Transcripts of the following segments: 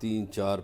3-4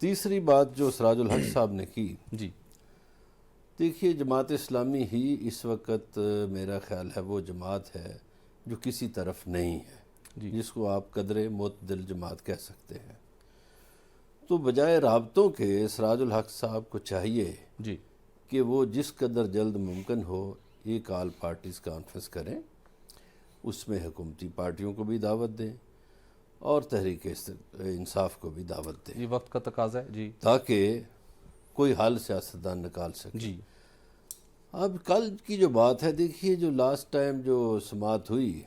تیسری بات جو سراج الحق صاحب نے کی، جی دیکھیے جماعت اسلامی ہی اس وقت میرا خیال ہے وہ جماعت ہے جو کسی طرف نہیں ہے، جس کو آپ قدرے معتدل جماعت کہہ سکتے ہیں۔ تو بجائے رابطوں کے سراج الحق صاحب کو چاہیے جی کہ وہ جس قدر جلد ممکن ہو ایک آل پارٹیز کانفرنس کریں، اس میں حکومتی پارٹیوں کو بھی دعوت دیں اور تحریک انصاف کو بھی دعوت دیں، یہ وقت کا تقاضا ہے۔ جی تاکہ کوئی حل سیاستدان نکال سکے۔ جی اب کل کی جو بات ہے، دیکھیے جو لاسٹ ٹائم جو سماعت ہوئی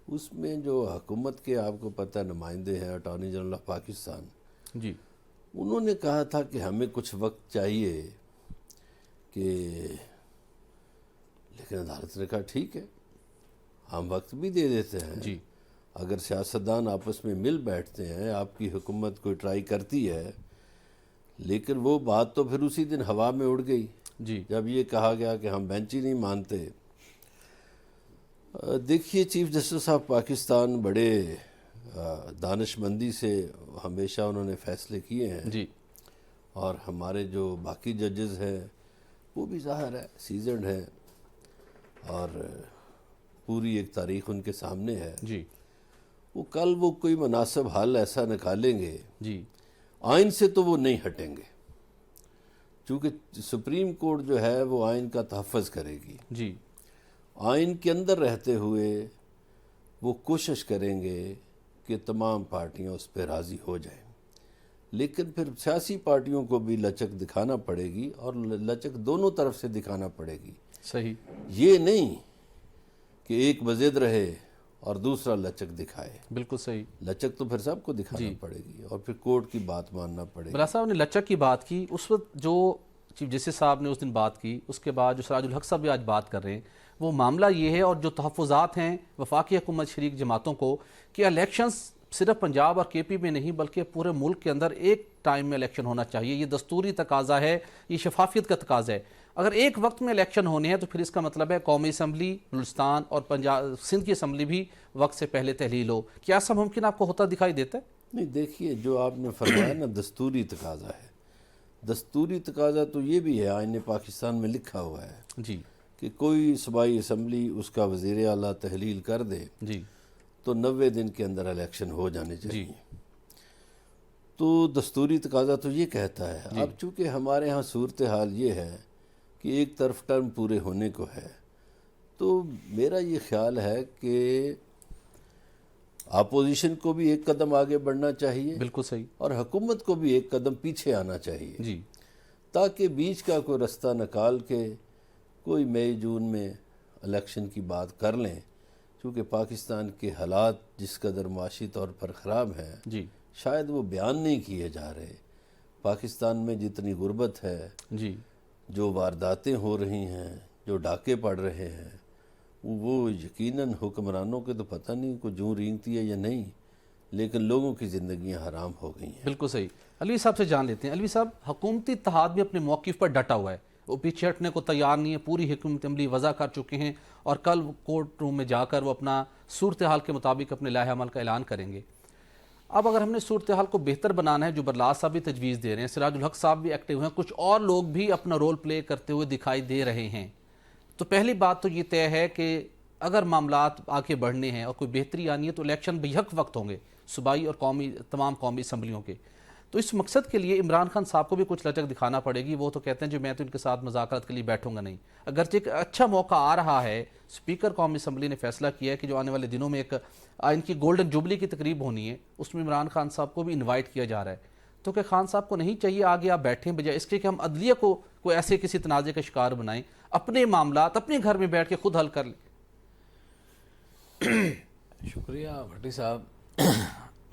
اس میں جو حکومت کے آپ کو پتہ نمائندے ہیں اٹارنی جنرل آف پاکستان، جی انہوں نے کہا تھا کہ ہمیں کچھ وقت چاہیے کہ، لیکن عدالت نے کہا ٹھیک ہے ہم وقت بھی دے دیتے ہیں۔ جی اگر سیاستدان آپس میں مل بیٹھتے ہیں، آپ کی حکومت کوئی ٹرائی کرتی ہے، لیکن وہ بات تو پھر اسی دن ہوا میں اڑ گئی جی جب یہ کہا گیا کہ ہم بینچ ہی نہیں مانتے۔ دیکھیے چیف جسٹس آف پاکستان بڑے دانش مندی سے ہمیشہ انہوں نے فیصلے کیے ہیں، جی اور ہمارے جو باقی ججز ہیں وہ بھی ظاہر ہے سیزنڈ ہیں اور پوری ایک تاریخ ان کے سامنے ہے۔ جی وہ کل وہ کوئی مناسب حل ایسا نکالیں گے، جی آئین سے تو وہ نہیں ہٹیں گے، چونکہ سپریم کورٹ جو ہے وہ آئین کا تحفظ کرے گی۔ جی آئین کے اندر رہتے ہوئے وہ کوشش کریں گے کہ تمام پارٹیاں اس پہ راضی ہو جائیں، لیکن پھر سیاسی پارٹیوں کو بھی لچک دکھانا پڑے گی، اور لچک دونوں طرف سے دکھانا پڑے گی۔ صحیح۔ یہ نہیں کہ ایک بضد رہے اور دوسرا لچک دکھائے، بالکل صحیح۔ لچک تو پھر سب کو دکھانا پڑے گی اور پھر کورٹ کی بات ماننا پڑے گی۔ بلا صاحب نے لچک کی بات کی، اس وقت جو چیف جسٹس صاحب نے اس دن بات کی، اس کے بعد جو سراج الحق صاحب بھی آج بات کر رہے ہیں، وہ معاملہ یہ ہے، اور جو تحفظات ہیں وفاقی حکومت شریک جماعتوں کو، کہ الیکشنز صرف پنجاب اور کے پی میں نہیں بلکہ پورے ملک کے اندر ایک ٹائم میں الیکشن ہونا چاہیے۔ یہ دستوری تقاضا ہے، یہ شفافیت کا تقاضا ہے۔ اگر ایک وقت میں الیکشن ہونے ہیں تو پھر اس کا مطلب ہے قومی اسمبلی بلوچستان اور پنجاب سندھ کی اسمبلی بھی وقت سے پہلے تحلیل ہو۔ کیا ایسا ممکن آپ کو ہوتا دکھائی دیتا ہے؟ نہیں، دیکھیے جو آپ نے فرمایا نا دستوری تقاضا ہے، دستوری تقاضا تو یہ بھی ہے، آئین پاکستان میں لکھا ہوا ہے جی کہ کوئی صوبائی اسمبلی اس کا وزیر اعلیٰ تحلیل کر دے جی تو 90 دن کے اندر الیکشن ہو جانے چاہیے۔ جی تو دستوری تقاضا تو یہ کہتا ہے۔ اب چونکہ ہمارے ہاں صورتحال یہ ہے کہ ایک طرف ٹرم پورے ہونے کو ہے، تو میرا یہ خیال ہے کہ اپوزیشن کو بھی ایک قدم آگے بڑھنا چاہیے، بالکل صحیح۔ اور حکومت کو بھی ایک قدم پیچھے آنا چاہیے، جی تاکہ بیچ کا کوئی رستہ نکال کے کوئی مئی جون میں الیکشن کی بات کر لیں، کیونکہ پاکستان کے حالات جس قدر معاشی طور پر خراب ہیں جی شاید وہ بیان نہیں کیے جا رہے۔ پاکستان میں جتنی غربت ہے، جی جو وارداتیں ہو رہی ہیں، جو ڈاکے پڑ رہے ہیں، وہ یقیناً حکمرانوں کے تو پتہ نہیں کوئی جوں رینگتی ہے یا نہیں، لیکن لوگوں کی زندگیاں حرام ہو گئی ہیں۔ بالکل صحیح۔ علوی صاحب سے جان لیتے ہیں۔ علوی صاحب، حکومتی اتحاد بھی اپنے موقف پر ڈٹا ہوا ہے، وہ پیچھے ہٹنے کو تیار نہیں ہے، پوری حکومت عملی وضع کر چکے ہیں، اور کل کورٹ روم میں جا کر وہ اپنا صورتحال کے مطابق اپنے لائحہ عمل کا اعلان کریں گے۔ اب اگر ہم نے صورتحال کو بہتر بنانا ہے، جو برلاس صاحب بھی تجویز دے رہے ہیں، سراج الحق صاحب بھی ایکٹیو ہیں، کچھ اور لوگ بھی اپنا رول پلے کرتے ہوئے دکھائی دے رہے ہیں، تو پہلی بات تو یہ طے ہے کہ اگر معاملات آگے بڑھنے ہیں اور کوئی بہتری آنی ہے تو الیکشن بیک وقت ہوں گے، صوبائی اور تمام قومی اسمبلیوں کے۔ تو اس مقصد کے لیے عمران خان صاحب کو بھی کچھ لچک دکھانا پڑے گی۔ وہ تو کہتے ہیں جو میں تو ان کے ساتھ مذاکرات کے لیے بیٹھوں گا نہیں، اگرچہ ایک اچھا موقع آ رہا ہے، اسپیکر قومی اسمبلی نے فیصلہ کیا ہے کہ جو آنے والے دنوں میں ایک ان کی گولڈن جوبلی کی تقریب ہونی ہے، اس میں عمران خان صاحب کو بھی انوائٹ کیا جا رہا ہے، تو کہ خان صاحب کو نہیں چاہیے آگے آپ بیٹھیں، بجائے اس کے کہ ہم عدلیہ کو کوئی ایسے کسی تنازع کا شکار بنائیں، اپنے معاملات اپنے گھر میں بیٹھ کے خود حل کر لیں۔ شکریہ بھٹی صاحب۔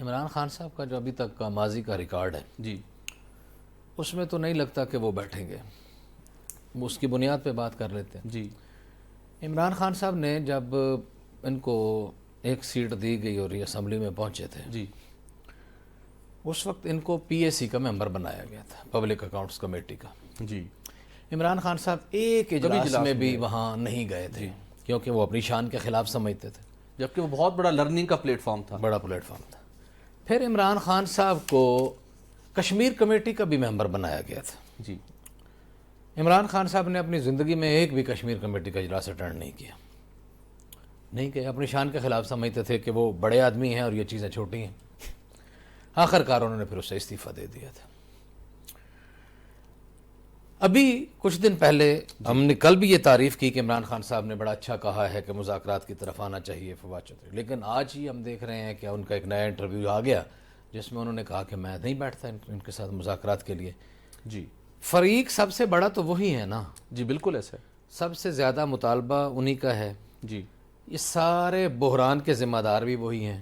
عمران خان صاحب کا جو ابھی تک کا ماضی کا ریکارڈ ہے، جی اس میں تو نہیں لگتا کہ وہ بیٹھیں گے، وہ اس کی بنیاد پہ بات کر لیتے ہیں۔ جی عمران خان صاحب نے جب ان کو ایک سیٹ دی گئی اور یہ اسمبلی میں پہنچے تھے، جی اس وقت ان کو پی اے سی کا ممبر بنایا گیا تھا، پبلک اکاؤنٹس کمیٹی کا۔ جی عمران خان صاحب ایک اجلاس اجلاس میں میں بھی وہاں نہیں گئے تھے، کیونکہ وہ اپنی شان کے خلاف سمجھتے تھے، جبکہ وہ بہت بڑا لرننگ کا پلیٹ فارم تھا۔ بڑا پلیٹ فارم تھا۔ پھر عمران خان صاحب کو کشمیر کمیٹی کا بھی ممبر بنایا گیا تھا. جی عمران خان صاحب نے اپنی زندگی میں ایک بھی کشمیر کمیٹی کا اجلاس اٹینڈ نہیں کیا. نہیں کہ اپنی شان کے خلاف سمجھتے تھے کہ وہ بڑے آدمی ہیں اور یہ چیزیں چھوٹی ہیں. آخر کار انہوں نے پھر اسے استعفیٰ دے دیا تھا. ابھی کچھ دن پہلے ہم نے کل بھی یہ تعریف کی کہ عمران خان صاحب نے بڑا اچھا کہا ہے کہ مذاکرات کی طرف آنا چاہیے فواد چودھری, لیکن آج ہی ہم دیکھ رہے ہیں کہ ان کا ایک نیا انٹرویو آ گیا جس میں انہوں نے کہا کہ میں نہیں بیٹھتا ان کے ساتھ مذاکرات کے لیے. جی فریق سب سے بڑا تو وہی ہے نا, جی بالکل ایسا ہے. سب سے زیادہ مطالبہ انہی کا ہے. جی یہ سارے بحران کے ذمہ دار بھی وہی ہیں.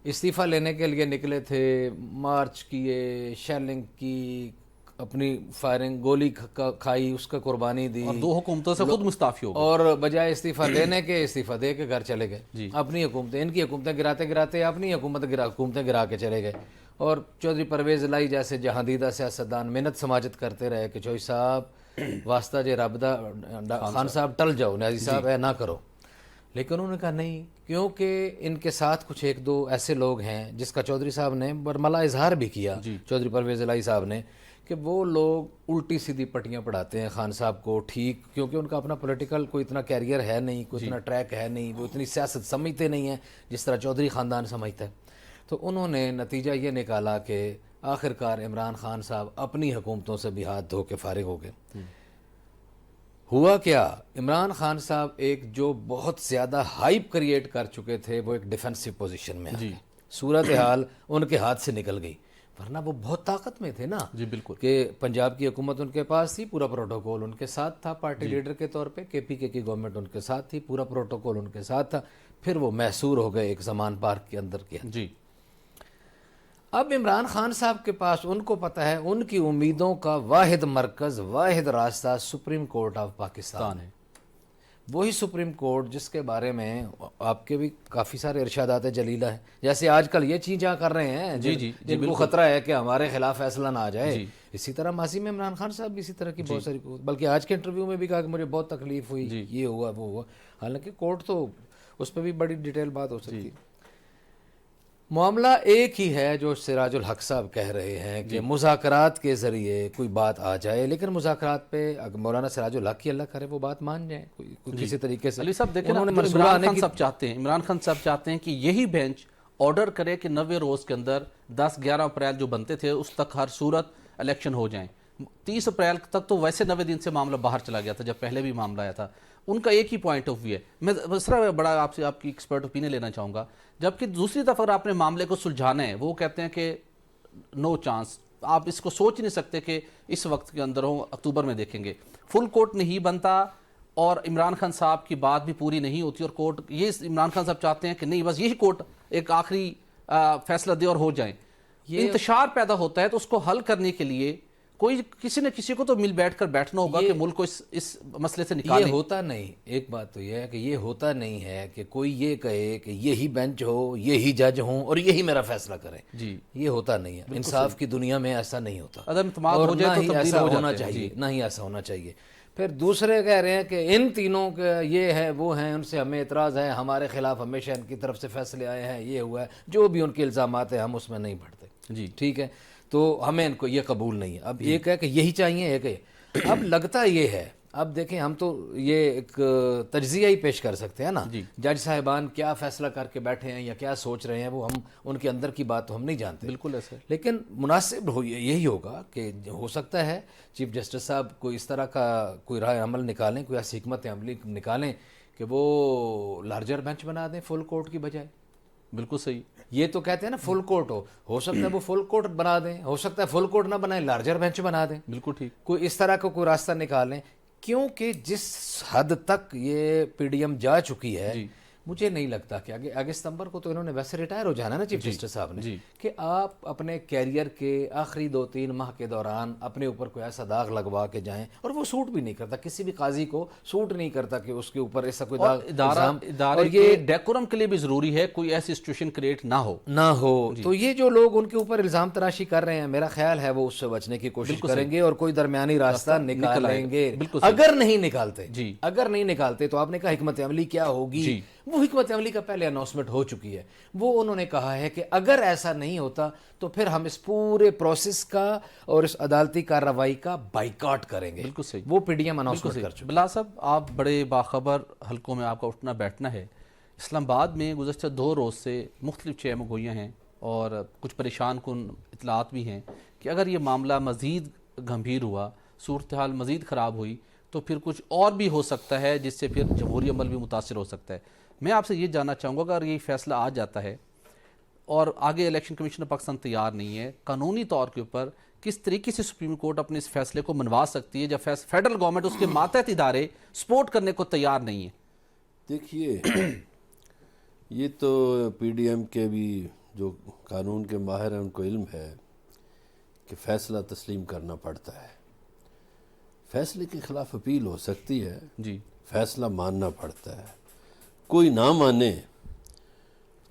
استعفیٰ لینے کے لیے نکلے تھے, مارچ کیے, شیلنگ کی, اپنی فائرنگ گولی کھائی, اس کا قربانی دی, اور 2 حکومتوں سے خود مستعفی ہو گئے, اور بجائے استعفیٰ لینے کے استعفیٰ دے کے گھر چلے گئے. جی. اپنی حکومتیں, ان کی حکومتیں گراتے گراتے اپنی حکومتیں گرا کے چلے گئے. اور چودھری پرویز الہی جیسے جہاندیدہ سیاستدان محنت سماجت کرتے رہے کہ چوہی صاحب واسطہ جے رب دا خان صاحب ٹل جاؤ, نیازی صاحب ہے نہ کرو. لیکن انہوں نے کہا نہیں, کیونکہ ان کے ساتھ کچھ 1-2 ایسے لوگ ہیں جس کا چودھری صاحب نے برملا اظہار بھی کیا, چودھری پرویز الہی صاحب نے, کہ وہ لوگ الٹی سیدھی پٹیاں پڑھاتے ہیں خان صاحب کو. ٹھیک, کیونکہ ان کا اپنا پولیٹیکل کوئی اتنا کیریئر ہے نہیں, کوئی اتنا ٹریک ہے نہیں, وہ اتنی سیاست سمجھتے نہیں ہیں جس طرح چودھری خاندان سمجھتا ہے. تو انہوں نے نتیجہ یہ نکالا کہ آخرکار عمران خان صاحب اپنی حکومتوں سے بھی ہاتھ دھو کے فارغ ہو گئے. ہوا کیا, عمران خان صاحب ایک جو بہت زیادہ ہائپ کریٹ کر چکے تھے وہ ایک ڈیفنسو پوزیشن میں آ گئے. صورتحال ان کے ہاتھ سے نکل گئی, ورنہ وہ بہت طاقت میں تھے نا. جی بالکل, کہ پنجاب کی حکومت ان کے پاس تھی, پورا پروٹوکول ان کے ساتھ تھا پارٹی لیڈر کے طور پہ, KPK کی گورنمنٹ ان کے ساتھ تھی, پورا پروٹوکول ان کے ساتھ تھا. پھر وہ محصور ہو گئے ایک زمان پارک کے اندر کیا. جی اب عمران خان صاحب کے پاس, ان کو پتہ ہے ان کی امیدوں کا واحد مرکز, واحد راستہ سپریم کورٹ آف پاکستان ہے. وہی سپریم کورٹ جس کے بارے میں آپ کے بھی کافی سارے ارشادات جلیلہ ہیں, جیسے آج کل یہ چیزیں کر رہے ہیں جن کو خطرہ ہے کہ ہمارے خلاف فیصلہ نہ آ جائے. اسی طرح ماضی میں عمران خان صاحب بھی اسی طرح کی بہت ساری, بلکہ آج کے انٹرویو میں بھی کہا کہ مجھے بہت تکلیف ہوئی, یہ ہوا وہ ہوا. حالانکہ کورٹ تو اس پہ بھی بڑی ڈیٹیل بات ہو سکتی. معاملہ ایک ہی ہے جو سراج الحق صاحب کہہ رہے ہیں کہ مذاکرات کے ذریعے کوئی بات آ جائے, لیکن مذاکرات پہ مولانا سراج الحق کی اللہ کرے وہ بات مان جائیں کوئی کسی طریقے سے. علی صاحب دیکھیں, عمران خان صاحب چاہتے ہیں کہ یہی بینچ آرڈر کرے کہ 90 روز کے اندر 10-11 اپریل جو بنتے تھے اس تک ہر صورت الیکشن ہو جائیں. 30 اپریل تک تو ویسے 90 دن سے معاملہ باہر چلا گیا تھا جب پہلے بھی معاملہ آیا تھا. ان کا ایک ہی پوائنٹ آف ویو ہے. میں دوسرا بڑا آپ سے آپ کی ایکسپرٹ اوپینین لینا چاہوں گا. جبکہ دوسری طرف اگر آپ نے معاملے کو سلجھانا ہے, وہ کہتے ہیں کہ نو چانس, آپ اس کو سوچ نہیں سکتے کہ اس وقت کے اندر ہو, اکتوبر میں دیکھیں گے. فل کورٹ نہیں بنتا اور عمران خان صاحب کی بات بھی پوری نہیں ہوتی, اور کورٹ یہ عمران خان صاحب چاہتے ہیں کہ نہیں بس یہی کورٹ ایک آخری فیصلہ دے اور ہو جائیں. انتشار پیدا ہوتا ہے, تو اس کو حل کرنے کے لیے کوئی کسی نہ کسی کو تو مل بیٹھ کر بیٹھنا ہوگا کہ ملک کو اس مسئلے سے نکالیں. یہ ہوتا نہیں, ایک بات تو یہ ہے کہ یہ ہوتا نہیں ہے کہ کوئی یہ کہے کہ یہی بینچ ہو, یہی جج ہوں اور یہی میرا فیصلہ کریں. جی یہ ہوتا نہیں ہے. انصاف کی دنیا میں ایسا نہیں ہوتا, عدم اعتماد ہو جائے تو ایسا ہونا چاہیے, نہ ہی ایسا ہونا چاہیے. پھر دوسرے کہہ رہے ہیں کہ ان تینوں کے یہ ہے وہ ہیں, ان سے ہمیں اعتراض ہے, ہمارے خلاف ہمیشہ ان کی طرف سے فیصلے آئے ہیں, یہ ہوا ہے, جو بھی ان کے الزامات ہیں ہم اس میں نہیں پڑھتے. جی ٹھیک ہے, تو ہمیں ان کو یہ قبول نہیں ہے. اب ایک ہے کہ یہی چاہیے, ایک ہے. اب لگتا یہ ہے, اب دیکھیں ہم تو یہ ایک تجزیہ ہی پیش کر سکتے ہیں نا, جج صاحبان کیا فیصلہ کر کے بیٹھے ہیں یا کیا سوچ رہے ہیں, وہ ہم ان کے اندر کی بات تو ہم نہیں جانتے. بالکل ایسے, لیکن مناسب یہی ہوگا کہ ہو سکتا ہے چیف جسٹس صاحب کوئی اس طرح کا کوئی رائے عمل نکالیں, کوئی ایسی حکمت عملی نکالیں کہ وہ لارجر بینچ بنا دیں فل کورٹ کی بجائے. بالکل صحیح. یہ تو کہتے ہیں نا فل کورٹ ہو سکتا ہے وہ فل کورٹ بنا دیں, ہو سکتا ہے فل کورٹ نہ بنائیں, لارجر بینچ بنا دیں. بالکل ٹھیک. کوئی اس طرح کا کوئی راستہ نکالیں, کیونکہ جس حد تک یہ PDM جا چکی ہے, مجھے نہیں لگتا کہ آگے ستمبر کو تو انہوں نے ویسے ریٹائر ہو جانا نا چیف جسٹس صاحب نے, کہ آپ اپنے کیریئر کے آخری 2-3 ماہ کے دوران اپنے اوپر کوئی ایسا داغ لگوا کے جائیں, اور وہ سوٹ بھی نہیں کرتا, کسی بھی قاضی کو سوٹ نہیں کرتا کہ اس کے اوپر ایسا کوئی داغ. ادارے کے ڈیکورم کے لیے بھی ضروری ہے کوئی ایسی سچویشن کریٹ نہ ہو. تو یہ جو لوگ ان کے اوپر الزام تراشی کر رہے ہیں, میرا خیال ہے وہ اس سے بچنے کی کوشش کریں گے اور کوئی درمیانی راستہ نکالیں گے. اگر نہیں نکالتے تو آپ نے کہا حکمت عملی کیا ہوگی, وہ حکمت عملی کا پہلے اناؤنسمنٹ ہو چکی ہے. وہ انہوں نے کہا ہے کہ اگر ایسا نہیں ہوتا تو پھر ہم اس پورے پروسیس کا اور اس عدالتی کارروائی کا بائیکاٹ کریں گے. بالکل صحیح. وہ پی ڈی ایم اناؤنسمنٹ کر چکے. بلا صاحب آپ بڑے باخبر حلقوں میں آپ کا اٹھنا بیٹھنا ہے. اسلام آباد میں گزشتہ 2 روز سے مختلف چیمیں گوئیاں ہیں اور کچھ پریشان کن اطلاعات بھی ہیں کہ اگر یہ معاملہ مزید گمبھیر ہوا, صورتحال مزید خراب ہوئی تو پھر کچھ اور بھی ہو سکتا ہے جس سے پھر جمہوری عمل بھی متاثر ہو سکتا ہے. میں آپ سے یہ جاننا چاہوں گا اگر یہ فیصلہ آ جاتا ہے اور آگے الیکشن کمیشن آف پاکستان تیار نہیں ہے, قانونی طور کے اوپر کس طریقے سے سپریم کورٹ اپنے اس فیصلے کو منوا سکتی ہے جب فیڈرل گورنمنٹ اس کے ماتحت ادارے سپورٹ کرنے کو تیار نہیں ہیں؟ دیکھیے یہ تو پی ڈی ایم کے بھی جو قانون کے ماہر ہیں ان کو علم ہے کہ فیصلہ تسلیم کرنا پڑتا ہے. فیصلے کے خلاف اپیل ہو سکتی ہے, جی فیصلہ ماننا پڑتا ہے. کوئی نہ مانے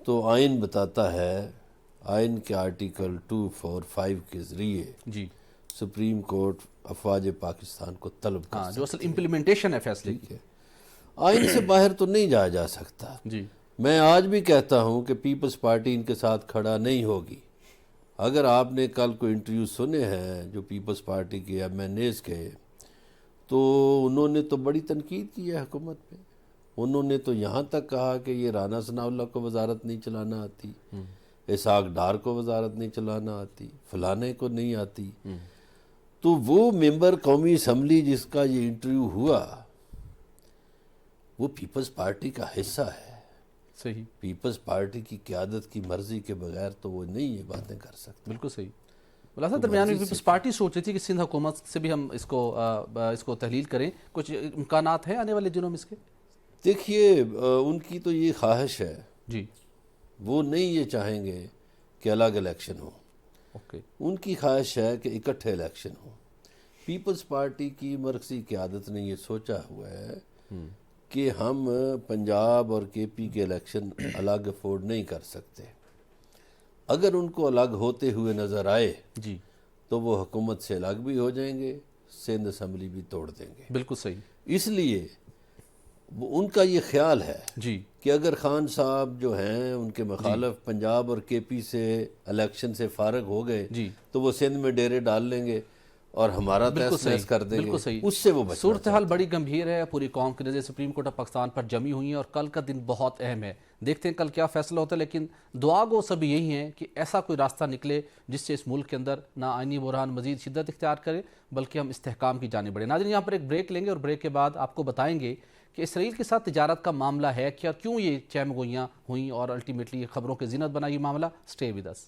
تو آئین بتاتا ہے, آئین کے آرٹیکل 245 کے ذریعے جی سپریم کورٹ افواج پاکستان کو طلب کر جو اصل امپلیمنٹیشن ہے فیصلے کی. آئین سے باہر تو نہیں جایا جا سکتا. جی میں آج بھی کہتا ہوں کہ پیپلز پارٹی ان کے ساتھ کھڑا نہیں ہوگی. اگر آپ نے کل کو انٹرویو سنے ہیں جو پیپلز پارٹی کے ایم این ایز کے, تو انہوں نے تو بڑی تنقید کی ہے حکومت پہ. انہوں نے تو یہاں تک کہا کہ یہ رانا ثناء اللہ کو وزارت نہیں چلانا آتی, اسحاق ڈار کو وزارت نہیں چلانا آتی, فلانے کو نہیں آتی. تو وہ ممبر قومی اسمبلی جس کا یہ انٹرویو ہوا وہ پیپلز پارٹی کا حصہ ہے. صحیح, پیپلز پارٹی کی قیادت کی مرضی کے بغیر تو وہ نہیں یہ باتیں کر سکتے. بالکل صحیح. بلا صاحب درمیان میں پیپلز پارٹی سوچ رہی تھی کہ سندھ حکومت سے بھی ہم اس کو تحلیل کریں, کچھ امکانات ہیں آنے والے دنوں میں اس کے؟ دیکھیے ان کی تو یہ خواہش ہے, جی وہ نہیں یہ چاہیں گے کہ الگ الیکشن ہو. اوکے, ان کی خواہش ہے کہ اکٹھے الیکشن ہو. پیپلز پارٹی کی مرکزی قیادت نے یہ سوچا ہوا ہے کہ ہم پنجاب اور کے پی کے الیکشن الگ افورڈ نہیں کر سکتے. اگر ان کو الگ ہوتے ہوئے نظر آئے جی تو وہ حکومت سے الگ بھی ہو جائیں گے, سندھ اسمبلی بھی توڑ دیں گے. بالکل صحیح. اس لیے ان کا یہ خیال ہے جی کہ اگر خان صاحب جو ہیں ان کے مخالف پنجاب اور کے پی سے الیکشن سے فارغ ہو گئے جی تو وہ سندھ میں ڈیرے ڈال لیں گے اور ہمارا تحس نحس کر دیں گے. اس سے وہ بچنا. صورتحال بڑی گمبھیر ہے, پوری قوم کی نظریں سپریم کورٹ آف پاکستان پر جمی ہوئی ہیں اور کل کا دن بہت اہم ہے. دیکھتے ہیں کل کیا فیصلہ ہوتا ہے, لیکن دعا گو سب یہی ہیں کہ ایسا کوئی راستہ نکلے جس سے اس ملک کے اندر نہ آئینی بحران مزید شدت اختیار کرے بلکہ ہم استحکام کی جانب بڑھیں. ناظرین یہاں پر ایک بریک لیں گے اور بریک کے بعد آپ کو بتائیں گے کہ اسرائیل کے ساتھ تجارت کا معاملہ ہے کیا, کیوں یہ چیم گوئیاں ہوئیں اور الٹیمیٹلی خبروں کے زینت بنا یہ معاملہ. Stay with us.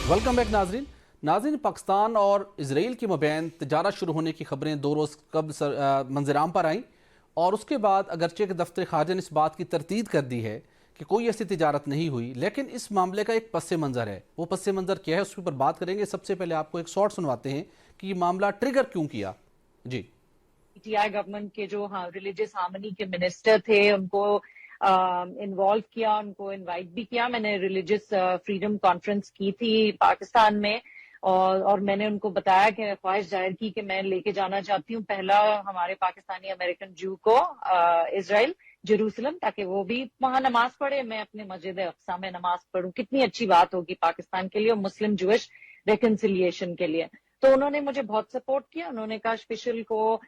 Welcome back ناظرین, پاکستان اور اسرائیل کے مابین تجارت شروع ہونے کی خبریں 2 روز قبل منظر عام پر آئیں اور اس کے بعد اگرچہ کہ دفتر خارجہ نے اس بات کی تردید کر دی ہے کہ کوئی ایسی تجارت نہیں ہوئی, لیکن اس معاملے کا ایک پس منظر ہے. وہ پس منظر کیا ہے اس پر بات کریں گے. سب سے پہلے آپ کو ایک شارٹ سنواتے ہیں کہ یہ معاملہ ٹریگر کیوں کیا. جی پی ٹی آئی گورنمنٹ کے جو ریلیجس ہارمنی کے منسٹر تھے ان کو انوالو کیا, ان کو انوائٹ بھی کیا. میں نے ریلیجس فریڈم کانفرنس کی تھی پاکستان میں اور میں نے ان کو بتایا کہ خواہش ظاہر کی کہ میں لے کے جانا چاہتی ہوں پہلا ہمارے پاکستانی امریکن جو کو اسرائیل جیروسلم, تاکہ وہ بھی وہاں نماز پڑھے, میں اپنے مسجد اقصی میں نماز پڑھوں. کتنی اچھی بات ہوگی پاکستان کے لیے اور مسلم جوش ریکنسیلیشن کے لیے. تو انہوں نے مجھے بہت سپورٹ کیا. انہوں نے کہا اسپیشل کو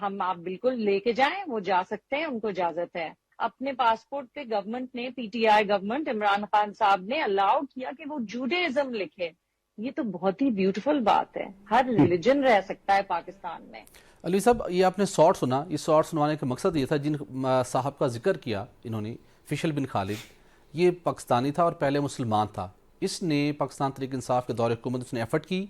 ہم آپ بالکل لے کے جائیں, وہ جا سکتے ہیں, ان کو اجازت ہے. اپنے پاسپورٹ پہ گورنمنٹ نے, P T I government Imran Khan صاحب نے الاؤ کیا کہ وہ جوڈیزم لکھے. یہ تو بہت ہی بیوٹیفل بات ہے. ہر ریلیجن رہ سکتا ہے پاکستان میں. علی صاحب یہ آپ نے شارٹ سنا, اس شارٹ سنوانے کا مقصد یہ تھا جن صاحب کا ذکر کیا انہوں نے, فیصل بن خالد, یہ پاکستانی تھا اور پہلے مسلمان تھا. اس نے پاکستان تحریک انصاف کے دور حکومت اس نے ایفرٹ کی.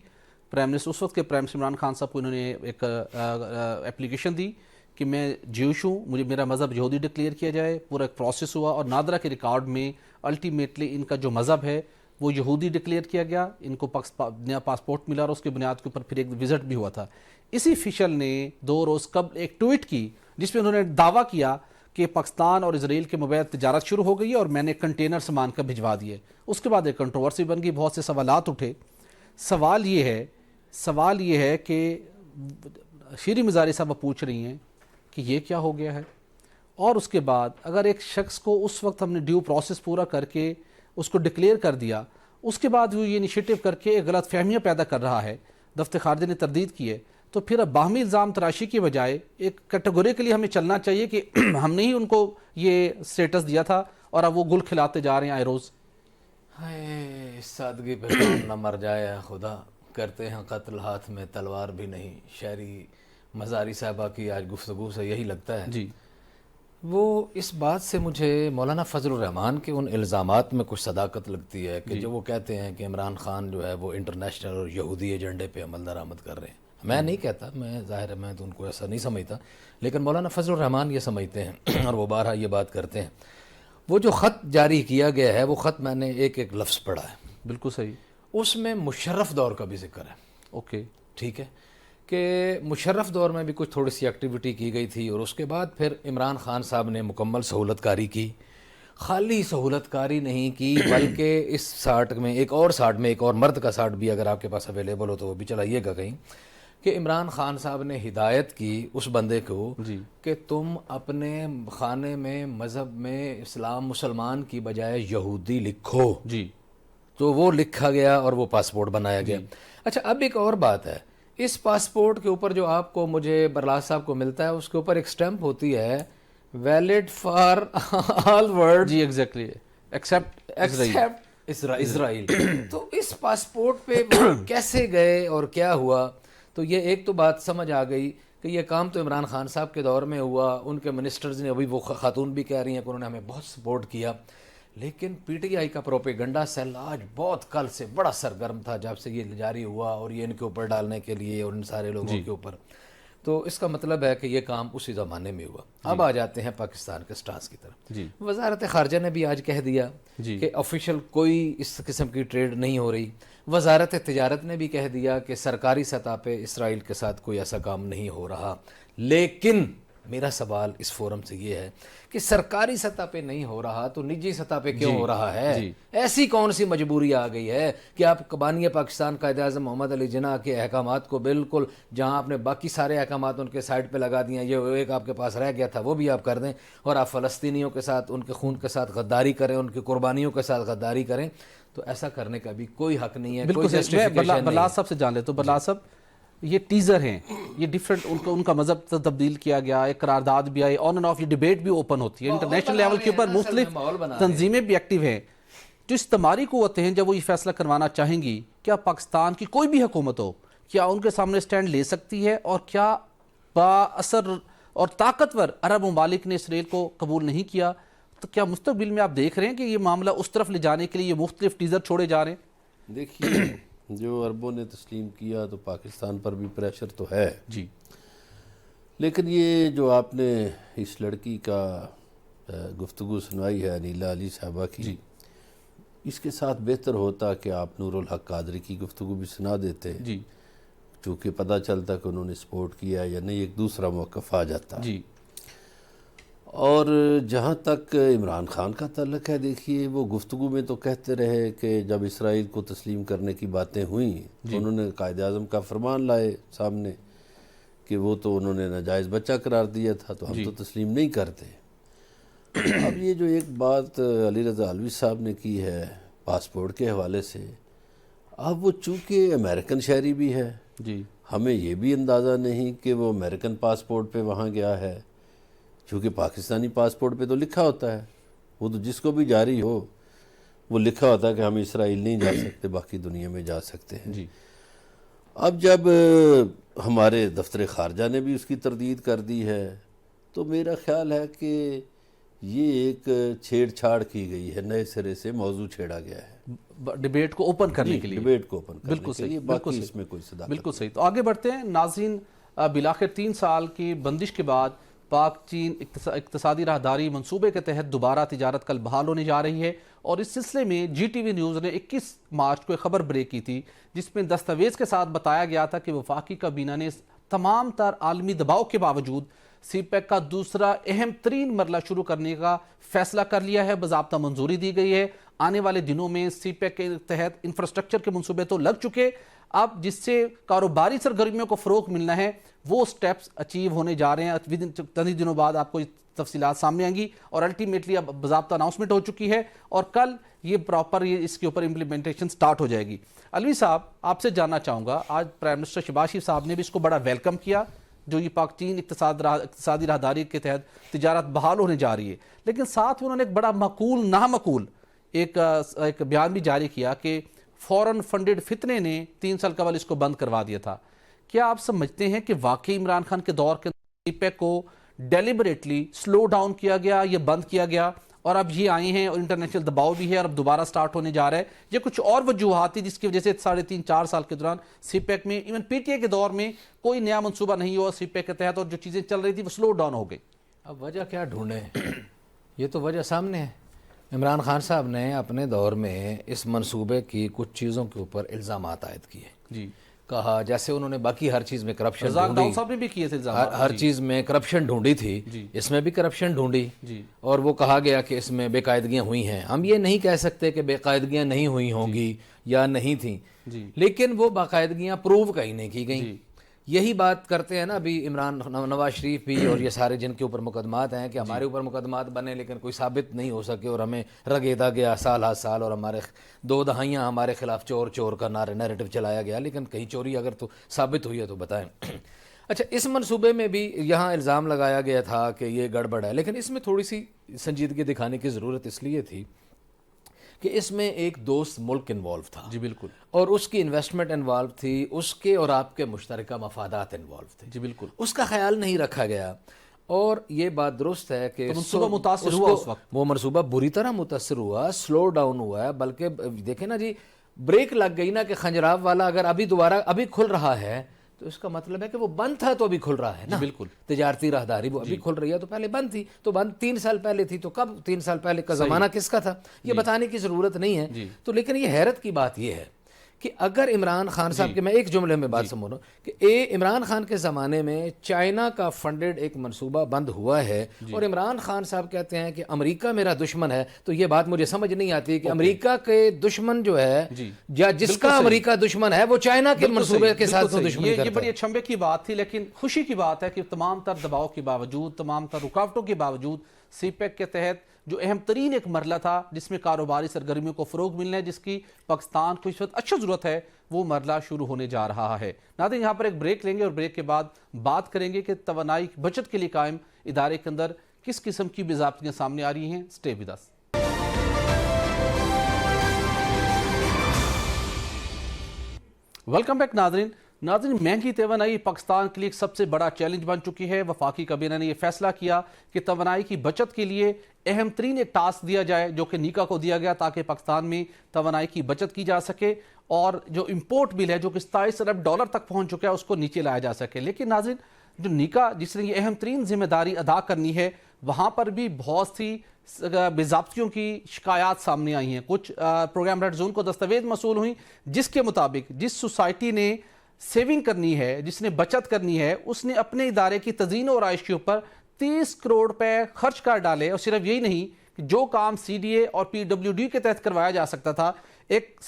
پرائم منسٹر اس وقت کے پرائم منسٹر عمران خان صاحب کو انہوں نے ایک اپلیکیشن دی کہ میں جیوش ہوں, مجھے میرا مذہب یہودی ڈکلیئر کیا جائے. پورا ایک پروسیس ہوا اور نادرا کے ریکارڈ میں الٹیمیٹلی ان کا جو مذہب ہے وہ یہودی ڈکلیئر کیا گیا. ان کو نیا پاسپورٹ ملا اور اس کی بنیاد کے اوپر پھر ایک وزٹ بھی ہوا تھا. اسی فیصل نے 2 روز قبل ایک ٹویٹ کی جس میں انہوں نے دعویٰ کیا کہ پاکستان اور اسرائیل کے مابین تجارت شروع ہو گئی ہے اور میں نے کنٹینر سامان کا بھجوا دیے. اس کے بعد ایک کنٹروورسی بن گئی, بہت سے سوالات اٹھے. سوال یہ ہے کہ شیریں مزاری صاحب پوچھ رہی ہیں کہ یہ کیا ہو گیا ہے، اور اس کے بعد اگر ایک شخص کو اس وقت ہم نے ڈیو پروسیس پورا کر کے اس کو ڈکلیئر کر دیا، اس کے بعد وہ یہ انیشیٹو کر کے غلط فہمیاں پیدا کر رہا ہے، دفتر خارجہ نے تردید کی ہے، تو پھر اب باہمی الزام تراشی کی بجائے ایک کیٹیگوری کے لیے ہمیں چلنا چاہیے کہ ہم نے ہی ان کو یہ سٹیٹس دیا تھا اور اب وہ گل کھلاتے جا رہے ہیں آئے روز۔ ہائے سادگی پہ کام نہ مر جائے خدا، کرتے ہیں قتل ہاتھ میں تلوار بھی نہیں، شہری مزاری صاحبہ کی آج گفتگو سے یہی لگتا ہے۔ جی، وہ اس بات سے مجھے مولانا فضل الرحمان کے ان الزامات میں کچھ صداقت لگتی ہے کہ جو وہ کہتے ہیں کہ عمران خان جو ہے وہ انٹرنیشنل اور یہودی ایجنڈے پہ عمل درآمد کر رہے ہیں۔ میں نہیں کہتا، میں ظاہر ہے میں تو ان کو ایسا نہیں سمجھتا، لیکن مولانا فضل الرحمان یہ سمجھتے ہیں اور وہ بارہا یہ بات کرتے ہیں۔ وہ جو خط جاری کیا گیا ہے، وہ خط میں نے ایک ایک لفظ پڑھا ہے، بالکل صحیح، اس میں مشرف دور کا بھی ذکر ہے۔ اوکے، ٹھیک ہے کہ مشرف دور میں بھی کچھ تھوڑی سی ایکٹیویٹی کی گئی تھی، اور اس کے بعد پھر عمران خان صاحب نے مکمل سہولت کاری کی، خالی سہولت کاری نہیں کی بلکہ اس ساٹھ میں ایک اور مرد کا ساٹھ بھی اگر آپ کے پاس اویلیبل ہو تو وہ بھی چلائیے گا کہیں، کہ عمران خان صاحب نے ہدایت کی اس بندے کو کہ تم اپنے خانے میں مذہب میں اسلام مسلمان کی بجائے یہودی لکھو، جی، تو وہ لکھا گیا اور وہ پاسپورٹ بنایا گیا۔ اچھا، اب ایک اور بات ہے، اس پاسپورٹ کے اوپر جو آپ کو مجھے برلاس صاحب کو ملتا ہے، اس کے اوپر ایک سٹیمپ ہوتی ہے ویلڈ فار آل ورلڈ، جی ایگزیکٹلی، ایکسیپٹ اسرائیل۔ تو اس پاسپورٹ پہ وہ کیسے گئے اور کیا ہوا؟ تو یہ ایک تو بات سمجھ آ گئی کہ یہ کام تو عمران خان صاحب کے دور میں ہوا، ان کے منسٹرز نے، ابھی وہ خاتون بھی کہہ رہی ہیں کہ انہوں نے ہمیں بہت سپورٹ کیا، لیکن پی ٹی آئی کا پروپیگنڈا سیل آج بہت کل سے بڑا سرگرم تھا جب سے یہ جاری ہوا، اور یہ ان کے اوپر ڈالنے کے لیے اور ان سارے لوگوں کے اوپر۔ تو اس کا مطلب ہے کہ یہ کام اسی زمانے میں ہوا۔ اب آ جاتے ہیں پاکستان کے سٹانس کی طرف۔ وزارت خارجہ نے بھی آج کہہ دیا کہ آفیشیل کوئی اس قسم کی ٹریڈ نہیں ہو رہی۔ وزارت تجارت نے بھی کہہ دیا کہ سرکاری سطح پہ اسرائیل کے ساتھ کوئی ایسا کام نہیں ہو رہا۔ لیکن میرا سوال اس فورم سے یہ ہے کہ سرکاری سطح پہ نہیں ہو رہا تو نجی سطح پہ کیوں ہو رہا ہے؟ ایسی کون سی مجبوری آ گئی ہے کہ آپ بانی پاکستان قائد اعظم محمد علی جناح کے احکامات کو بالکل، جہاں آپ نے باقی سارے احکامات ان کے سائڈ پہ لگا دیے، یہ ایک آپ کے پاس رہ گیا تھا وہ بھی آپ کر دیں، اور آپ فلسطینیوں کے ساتھ، ان کے خون کے ساتھ غداری کریں، ان کی قربانیوں کے ساتھ غداری کریں؟ تو ایسا کرنے کا بھی کوئی حق نہیں ہے، کوئی جسٹیفیکیشن نہیں۔ برلاس صاحب سے جان لے تو برلاس صاحب، یہ ٹیزر ہیں، یہ ڈیفرنٹ ان کا مذہب تبدیل کیا گیا، ایک قرارداد بھی آئی، آن اینڈ آف یہ ڈیبیٹ بھی اوپن ہوتی ہے، انٹرنیشنل لیول کے اوپر مختلف تنظیمیں بھی ایکٹیو ہیں، جو استعماری قوتیں ہیں جب وہ یہ فیصلہ کروانا چاہیں گی، کیا پاکستان کی کوئی بھی حکومت ہو کیا ان کے سامنے سٹینڈ لے سکتی ہے؟ اور کیا با اثر اور طاقتور عرب ممالک نے اسرائیل کو قبول نہیں کیا، تو کیا مستقبل میں آپ دیکھ رہے ہیں کہ یہ معاملہ اس طرف لے جانے کے لیے یہ مختلف ٹیزر چھوڑے جا رہے ہیں؟ دیکھیے، جو عربوں نے تسلیم کیا تو پاکستان پر بھی پریشر تو ہے جی، لیکن یہ جو آپ نے اس لڑکی کا گفتگو سنائی ہے انیلا علی صاحبہ کی، اس کے ساتھ بہتر ہوتا کہ آپ نور الحق قادری کی گفتگو بھی سنا دیتے، جی، چونکہ پتہ چلتا کہ انہوں نے سپورٹ کیا یا نہیں، ایک دوسرا موقف آ جاتا۔ جی، اور جہاں تک عمران خان کا تعلق ہے، دیکھیے وہ گفتگو میں تو کہتے رہے کہ جب اسرائیل کو تسلیم کرنے کی باتیں ہوئیں تو انہوں نے قائد اعظم کا فرمان لائے سامنے کہ وہ تو انہوں نے ناجائز بچہ قرار دیا تھا، تو ہم تو تسلیم نہیں کرتے۔ اب یہ جو ایک بات علی رضا علوی صاحب نے کی ہے پاسپورٹ کے حوالے سے، اب وہ چونکہ امریکن شہری بھی ہے، جی، ہمیں یہ بھی اندازہ نہیں کہ وہ امریکن پاسپورٹ پہ وہاں گیا ہے، چونکہ پاکستانی پاسپورٹ پہ تو لکھا ہوتا ہے، وہ تو جس کو بھی جاری ہو وہ لکھا ہوتا ہے کہ ہم اسرائیل نہیں جا سکتے، باقی دنیا میں جا سکتے ہیں۔ جی، اب جب ہمارے دفتر خارجہ نے بھی اس کی تردید کر دی ہے تو میرا خیال ہے کہ یہ ایک چھیڑ چھاڑ کی گئی ہے، نئے سرے سے موضوع چھیڑا گیا ہے ڈیبیٹ کو اوپن کرنے کے لیے، ڈیبیٹ کو اوپن کرنے بالکل کے لیے، صحیح، بالکل باقی صحیح، اس میں کوئی صداقت بالکل صحیح۔ تو آگے بڑھتے ہیں ناظرین، بالآخر 3 سال کی بندش کے بعد پاک چین اقتصادی راہداری منصوبے کے تحت دوبارہ تجارت کل بحال ہونے جا رہی ہے، اور اس سلسلے میں جی ٹی وی نیوز نے 21 مارچ کو ایک خبر بریک کی تھی جس میں دستاویز کے ساتھ بتایا گیا تھا کہ وفاقی کابینہ نے تمام تر عالمی دباؤ کے باوجود سی پیک کا دوسرا اہم ترین مرحلہ شروع کرنے کا فیصلہ کر لیا ہے، باضابطہ منظوری دی گئی ہے۔ آنے والے دنوں میں سی پیک کے تحت انفراسٹرکچر کے منصوبے تو لگ چکے، اب جس سے کاروباری سرگرمیوں کو فروغ ملنا ہے وہ سٹیپس اچیو ہونے جا رہے ہیں۔ چند دنوں بعد آپ کو تفصیلات سامنے آئیں گی اور الٹیمیٹلی اب باضابطہ اناؤنسمنٹ ہو چکی ہے اور کل یہ پراپر اس کے اوپر امپلیمنٹیشن سٹارٹ ہو جائے گی۔ علوی صاحب، آپ سے جاننا چاہوں گا، آج پرائم منسٹر شہباز شریف صاحب نے بھی اس کو بڑا ویلکم کیا جو یہ پاک چین اقتصادی راہداری کے تحت تجارت بحال ہونے جا رہی ہے، لیکن ساتھ انہوں نے ایک بڑا معقول نامعقول ایک بیان بھی جاری کیا کہ فورن فنڈڈ فتنے نے 3 سال قبل اس کو بند کروا دیا تھا۔ کیا آپ سمجھتے ہیں کہ واقعی عمران خان کے دور کے سی پیک کو ڈیلیبریٹلی سلو ڈاؤن کیا گیا، یہ بند کیا گیا اور اب یہ آئے ہیں اور انٹرنیشنل دباؤ بھی ہے اور اب دوبارہ سٹارٹ ہونے جا رہا ہے، یہ کچھ اور وجوہات تھی جس کی وجہ سے 3.5-4 سال کے دوران سی پیک میں ایون پی ٹی اے کے دور میں کوئی نیا منصوبہ نہیں ہوا سی پیک کے تحت اور جو چیزیں چل رہی تھی وہ سلو ڈاؤن ہو گئی؟ اب وجہ کیا ڈھونڈیں، یہ تو وجہ سامنے ہے۔ عمران خان صاحب نے اپنے دور میں اس منصوبے کی کچھ چیزوں کے اوپر الزامات عائد کیے، جی، کہا جیسے انہوں نے باقی ہر چیز میں کرپشن رزاق ڈھونڈی، داؤد صاحب نے بھی کیے تھے الزامات، ہر چیز میں کرپشن ڈھونڈی تھی، اس میں بھی کرپشن ڈھونڈی اور وہ کہا گیا کہ اس میں بے قاعدگیاں ہوئی ہیں۔ ہم یہ نہیں کہہ سکتے کہ بے قاعدگیاں نہیں ہوئی ہوں گی یا نہیں تھیں، لیکن وہ باقاعدگیاں پروو کہیں نہیں کی گئیں۔ یہی بات کرتے ہیں نا ابھی عمران نواز شریف بھی اور یہ سارے جن کے اوپر مقدمات ہیں کہ ہمارے اوپر مقدمات بنے لیکن کوئی ثابت نہیں ہو سکے اور ہمیں رگیدا گیا سال ہر سال اور ہمارے 2 دہائیاں ہمارے خلاف چور چور کا نیریٹو چلایا گیا، لیکن کہیں چوری اگر تو ثابت ہوئی ہے تو بتائیں۔ اچھا، اس منصوبے میں بھی یہاں الزام لگایا گیا تھا کہ یہ گڑبڑ ہے، لیکن اس میں تھوڑی سی سنجیدگی دکھانے کی ضرورت اس لیے تھی کہ اس میں ایک دوست ملک انوالو تھا، جی بالکل، اور اس کی انویسٹمنٹ انوالو تھی، اس کے اور آپ کے مشترکہ مفادات انوالو تھے، جی بالکل، اس کا خیال نہیں رکھا گیا۔ اور یہ بات درست ہے کہ منصوبہ متاثر ہوا اس وقت، وہ منصوبہ بری طرح متاثر ہوا، سلو ڈاؤن ہوا ہے، بلکہ دیکھیں نا جی، بریک لگ گئی نا کہ خنجراب والا اگر ابھی کھل رہا ہے تو اس کا مطلب ہے کہ وہ بند تھا تو ابھی کھل رہا ہے نا، بالکل، تجارتی راہداری وہ ابھی کھل رہی ہے، تو پہلے بند تھی، تو بند 3 سال پہلے تھی، تو کب 3 سال پہلے کا زمانہ کس کا تھا یہ بتانے کی ضرورت نہیں ہے۔ تو لیکن یہ حیرت کی بات یہ ہے کہ اگر عمران خان صاحب کے، میں ایک جملے میں بات سمجھ رہا ہوں کہ عمران خان کے زمانے میں چائنا کا فنڈڈ ایک منصوبہ بند ہوا ہے اور عمران خان صاحب کہتے ہیں کہ امریکہ میرا دشمن ہے، تو یہ بات مجھے سمجھ نہیں آتی کہ امریکہ کے دشمن جو ہے یا جس کا امریکہ دشمن ہے وہ چائنا کے منصوبے کے ساتھ دشمنی کرتا ہے۔ یہ بڑی اچھمبے کی بات تھی، لیکن خوشی کی بات ہے کہ تمام تر دباؤ کے باوجود، تمام تر رکاوٹوں کے باوجود سی پیک کے تحت جو اہم ترین ایک مرحلہ تھا جس میں کاروباری سرگرمیوں کو فروغ ملنا ہے، جس کی پاکستان کو اس وقت اچھا ضرورت ہے، وہ مرحلہ شروع ہونے جا رہا ہے۔ ناظرین، یہاں پر ایک بریک لیں گے اور بریک کے بعد بات کریں گے کہ توانائی بچت کے لیے قائم ادارے کے اندر کس قسم کی باضابطیاں سامنے آ رہی ہیں۔ Stay with us. Welcome back ناظرین۔ مہنگی توانائی پاکستان کے لیے ایک سب سے بڑا چیلنج بن چکی ہے۔ وفاقی کابینہ نے یہ فیصلہ کیا کہ توانائی کی بچت کے لیے اہم ترین ایک ٹاسک دیا جائے جو کہ نیکا کو دیا گیا تاکہ پاکستان میں توانائی کی بچت کی جا سکے اور جو امپورٹ بل ہے جو کہ $27 ارب تک پہنچ چکا ہے اس کو نیچے لایا جا سکے۔ لیکن ناظرین، جو نیکا جس نے یہ اہم ترین ذمہ داری ادا کرنی ہے وہاں پر بھی بہت سی باضابطیوں کی شکایات سامنے آئی ہیں۔ کچھ پروگرام ریڈ زون کو دستاویز موصول ہوئیں جس کے مطابق جس سوسائٹی نے سیونگ کرنی ہے، جس نے بچت کرنی ہے، اس نے اپنے ادارے کی تزئین و آرائش کے اوپر 30 کروڑ روپے خرچ کر ڈالے، اور صرف یہی نہیں کہ جو کام سی ڈی اے اور پی ڈبلیو ڈی کے تحت کروایا جا سکتا تھا، ایک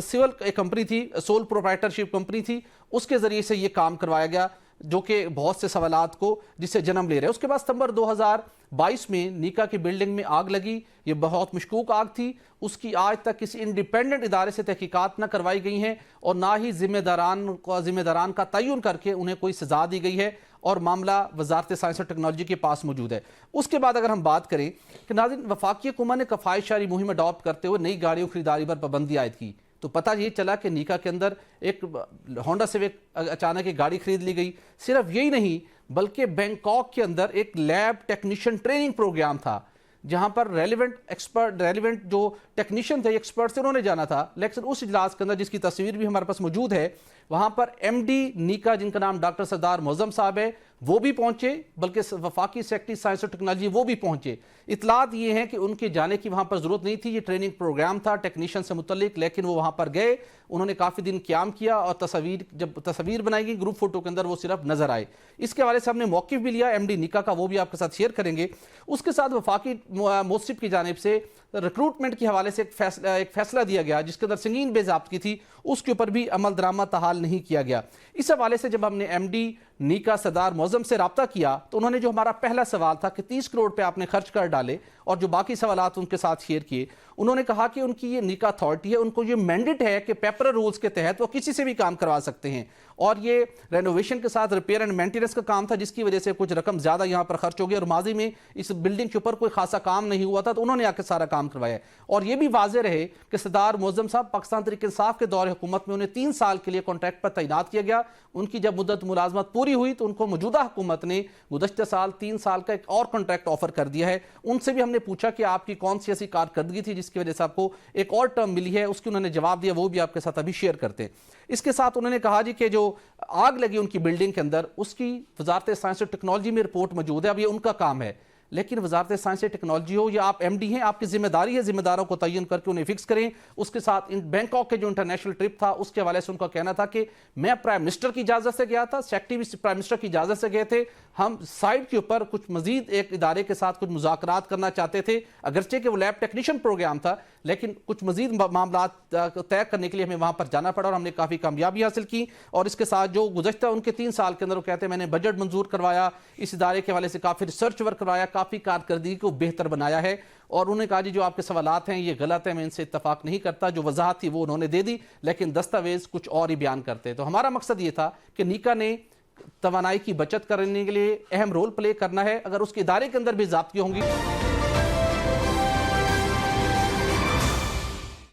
سول کمپنی تھی، سول پروپرائٹرشپ کمپنی تھی، اس کے ذریعے سے یہ کام کروایا گیا جو کہ بہت سے سوالات کو جس سے جنم لے رہے ہیں۔ اس کے بعد ستمبر 2022 میں نیکا کی بلڈنگ میں آگ لگی، یہ بہت مشکوک آگ تھی، اس کی آج تک کسی انڈیپینڈنٹ ادارے سے تحقیقات نہ کروائی گئی ہیں اور نہ ہی ذمہ داران کا تعین کر کے انہیں کوئی سزا دی گئی ہے اور معاملہ وزارت سائنس اور ٹیکنالوجی کے پاس موجود ہے۔ اس کے بعد اگر ہم بات کریں کہ ناظرین، وفاقی حکومت نے کفایت شاری مہم اڈاپٹ کرتے ہوئے نئی گاڑیوں خریداری پر پابندی عائد کی، تو پتہ یہ چلا کہ نیکا کے اندر ایک ہونڈا سیوک اچانک ایک گاڑی خرید لی گئی۔ صرف یہی نہیں بلکہ بینکاک کے اندر ایک لیب ٹیکنیشین ٹریننگ پروگرام تھا جہاں پر ریلیونٹ جو ٹیکنیشین تھے، ایکسپرٹ سے انہوں نے جانا تھا، لیکن اس اجلاس کے اندر جس کی تصویر بھی ہمارے پاس موجود ہے، وہاں پر ایم ڈی نیکا جن کا نام ڈاکٹر سردار معظم صاحب ہے، وہ بھی پہنچے، بلکہ وفاقی سیکرٹری سائنس اور ٹیکنالوجی وہ بھی پہنچے۔ اطلاعات یہ ہیں کہ ان کے جانے کی وہاں پر ضرورت نہیں تھی، یہ ٹریننگ پروگرام تھا ٹیکنیشین سے متعلق، لیکن وہ وہاں پر گئے، انہوں نے کافی دن قیام کیا اور جب تصاویر بنائی گئی گروپ فوٹو کے اندر وہ صرف نظر آئے۔ اس کے حوالے سے ہم نے موقف بھی لیا ایم ڈی نیکا کا، وہ بھی آپ کے ساتھ شیئر کریں گے۔ اس کے ساتھ وفاقی موصف کی جانب سے ریکروٹمنٹ کے حوالے سے ایک فیصلہ دیا گیا جس کے اندر سنگین بے ضابطگی تھی، اس کے اوپر بھی عمل درآمد تحال نہیں کیا گیا۔ اس حوالے سے جب ہم نے ایم ڈی نیکا سردار معظم سے رابطہ کیا تو انہوں نے جو ہمارا پہلا سوال تھا کہ 30 کروڑ پہ آپ نے خرچ کر ڈالے اور جو باقی سوالات ان کے ساتھ شیئر کیے، انہوں نے کہا کہ ان کی یہ نیکا اتھارٹی ہے، ان کو یہ مینڈیٹ ہے کہ پیپر رولز کے تحت وہ کسی سے بھی کام کروا سکتے ہیں، اور یہ رینوویشن کے ساتھ ریپیئر اینڈ مینٹیننس کا کام تھا جس کی وجہ سے کچھ رقم زیادہ یہاں پر خرچ ہو گئی اور ماضی میں اس بلڈنگ کے اوپر کوئی خاصا کام نہیں ہوا تھا تو انہوں نے آ کے سارا کام کروایا۔ اور یہ بھی واضح رہے کہ سردار معظم صاحب پاکستان تحریک انصاف کے دور حکومت میں انہیں 3 سال کے لیے کانٹریکٹ پر تعینات کیا گیا، ان کی جب مدت ملازمت پوری ہوئی تو ان کو موجودہ حکومت نے گزشتہ سال 3 سال کا ایک اور کانٹریکٹ آفر کر دیا ہے۔ ان سے بھی ہم نے پوچھا کہ آپ کی کون سی ایسی کارکردگی تھی جس کی وجہ سے آپ کو ایک اور ٹرم ملی ہے، اس کی انہوں نے جواب دیا، وہ بھی آپ کے ساتھ ابھی شیئر کرتے ہیں۔ اس کے ساتھ انہوں نے کہا جی کہ جو آگ لگی ان کی بلڈنگ کے اندر اس کی وزارت سائنس اور ٹیکنالوجی میں رپورٹ موجود ہے، اب یہ ان کا کام ہے، لیکن وزارت سائنس اور ٹیکنالوجی ہو یا آپ ایم ڈی ہیں، آپ کی ذمہ داری ہے ذمہ داروں کو تعین کر کے انہیں فکس کریں۔ اس کے ساتھ بینکاک کے جو انٹرنیشنل ٹرپ تھا اس کے حوالے سے ان کا کہنا تھا کہ میں پرائم منسٹر کی اجازت سے گیا تھا، سیکرٹری بھی پرائم منسٹر کی اجازت سے گئے تھے، ہم سائٹ کے اوپر کچھ مزید ایک ادارے کے ساتھ کچھ مذاکرات کرنا چاہتے تھے، اگرچہ کہ وہ لیب ٹیکنیشین پروگرام تھا لیکن کچھ مزید معاملات طے کرنے کے لیے ہمیں وہاں پر جانا پڑا اور ہم نے کافی کامیابی حاصل کی۔ اور اس کے ساتھ جو گزشتہ ان کے 3 سال کے اندر وہ کہتے ہیں میں نے بجٹ منظور کروایا، اس ادارے کے حوالے سے کافی ریسرچ ورک کروایا، کافی کارکردگی کو بہتر بنایا ہے۔ اور انہوں نے کہا جی جو آپ کے سوالات ہیں یہ غلط ہیں، میں ان سے اتفاق نہیں کرتا، جو وضاحت تھی وہ انہوں نے دے دی لیکن دستاویز کچھ اور ہی بیان کرتے۔ تو ہمارا مقصد یہ تھا کہ نیکا نے توانائی کی بچت کرنے کے لیے اہم رول پلے کرنا ہے، اگر اس کے ادارے کے اندر بھی ضابطے ہوں گی